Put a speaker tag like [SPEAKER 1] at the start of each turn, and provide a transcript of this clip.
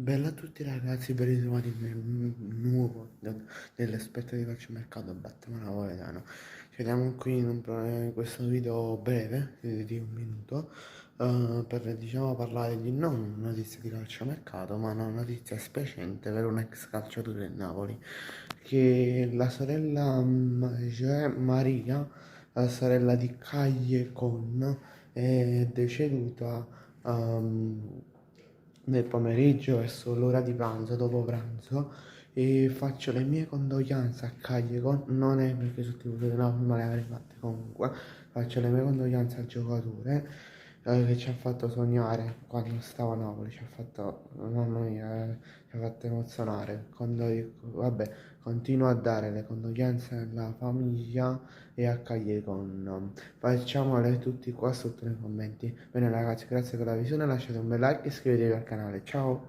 [SPEAKER 1] Bella a tutti ragazzi, ben ritrovati nel nuovo dell'esperto di calciomercato Batman Napoletano. Ci vediamo qui in questo video breve di un minuto per diciamo parlare di non una notizia di calciomercato ma una notizia spiacente per un ex calciatore del Napoli che la sorella cioè Maria, la sorella di Caglie Con, è deceduta ehm, nel pomeriggio verso l'ora di pranzo, dopo pranzo, e faccio le mie condoglianze a Cagliari, non è perché sono tifoso di Napoli, ma le avrei fatte comunque, faccio le mie condoglianze al giocatore che ci ha fatto sognare quando stava a Napoli, ci ha fatto, mamma mia, ci ha fatto emozionare, vabbè, continuo a dare le condoglianze alla famiglia e a Cagliari con... Facciamole tutti qua sotto nei commenti. Bene ragazzi, grazie per la visione, lasciate un bel like e iscrivetevi al canale. Ciao!